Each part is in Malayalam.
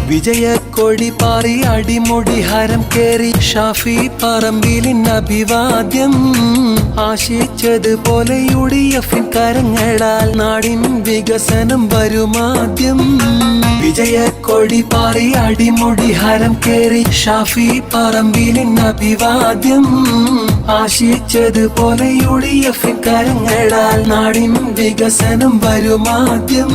വിജയക്കൊടി പാറി അടിമുടി ഹരം കേറി ഷാഫി പറമ്പിലിൻ അഭിവാദ്യം ആശിച്ചതുപോലെ UDF കരങ്ങളാൽ നാടിൻ വികസനം വരുമാദ്യം വിജയക്കൊടി പാറി അടിമുടി ഹരം കേറി ഷാഫി പറമ്പിലിൻ അഭിവാദ്യം ആശിച്ചതുപോലെ UDF കരങ്ങളാൽ നാടിൻ വികസനം വരുമാദ്യം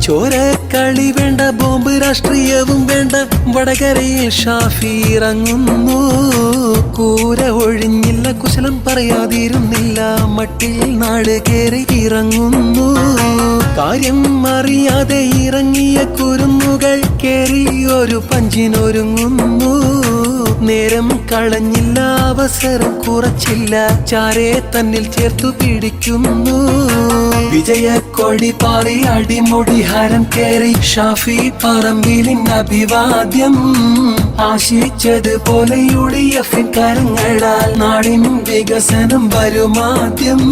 ചോരക്കളി വേണ്ട, ബോംബ് രാഷ്ട്രീയവും വേണ്ട, വടകരയിൽ ഷാഫി ഇറങ്ങുന്നു. കൂര ഒഴിഞ്ഞില്ല, കുശലം പറയാതിരുന്നില്ല, മട്ടിൽ നാട് കേറി ഇറങ്ങുന്നു. കാര്യം അറിയാതെ ഇറങ്ങിയ കുരുന്നുകൾ കേറി ഒരു പഞ്ചിനൊരുങ്ങുന്നു. നേരം കളഞ്ഞില്ല, അവസരം കുറച്ചില്ല, ചാരെ തന്നിൽ ചേർത്തു പിടിക്കുന്നു. വിജയക്കൊടി പാറി അടിമുടി ഹരം കേറി ഷാഫി പറമ്പിലിൻ അഭിവാദ്യം ആശിച്ചതുപോലെ UDF കരങ്ങളാൽ നാടിൻ വികസനം വരുമാദ്യം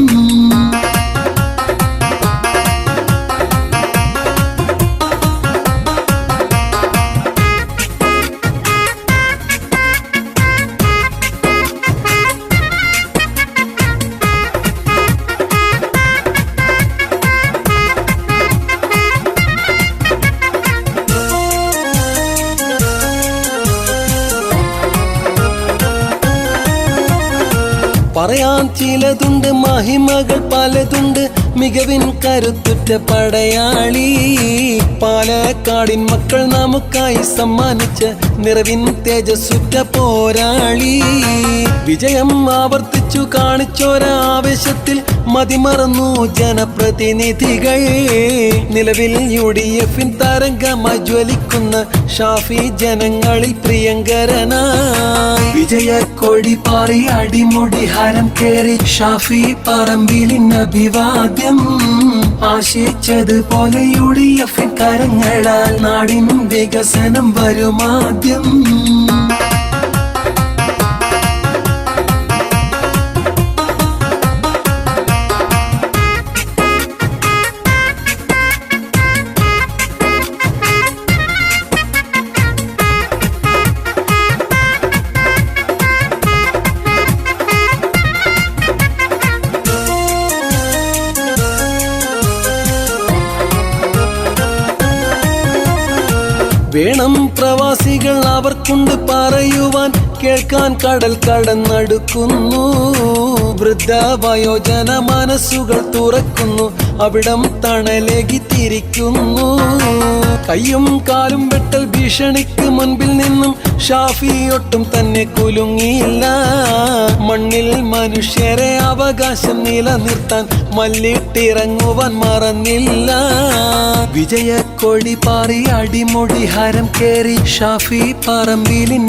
പറയാൻ ചിലതുണ്ട്, മഹിമകൾ പലതുണ്ട്, മികവിൻ കരുത്തുറ്റ പടയാളി. പാലക്കാടിൻ മക്കൾ നമുക്കായി സമ്മാനിച്ച നിറവിൻ തേജസ്സുറ്റ പോരാളി. വിജയം ആവർത്തിച്ചു കാണിച്ചൊരാവേശത്തിൽ മതിമറന്നു ജനപ്രതിനിധികൾ. നിലവിൽ UDF തരംഗമായി ജ്വലിക്കുന്ന ഷാഫി ജനങ്ങളിൽ പ്രിയങ്കരനായി. വിജയക്കൊടി പാറി അടിമുടി ഹരം കേറി ഷാഫി പറമ്പിലിൻ അഭിവാദ്യം ആശിച്ചതുപോലെ UDF കരങ്ങളാൽ നാടിൻ വികസനം വരുമാദ്യം വേണം പ്രവാസികൾ, അവർക്കുണ്ട് പറയുവാൻ, കേൾക്കാൻ കടൽ കടന്നടുക്കുന്നു. വൃദ്ധ വയോജന മനസ്സുകൾ തുറക്കുന്നു, അവിടം തണലേകി തിരിക്കുന്നു. കയ്യും കാലും വെട്ടൽ ഭീഷണിക്ക് മുൻപിൽ നിന്നും ഷാഫി ഒട്ടും തന്നെ കുലുങ്ങിയില്ല. മണ്ണിൽ മനുഷ്യരെ അവകാശം നിലനിർത്താൻ മല്ലിട്ടിറങ്ങുവാൻ മറന്നില്ല. വിജയക്കൊടി പാറി അടിമുടി ഹരം കേറി ഷാഫി പറമ്പിലിൻ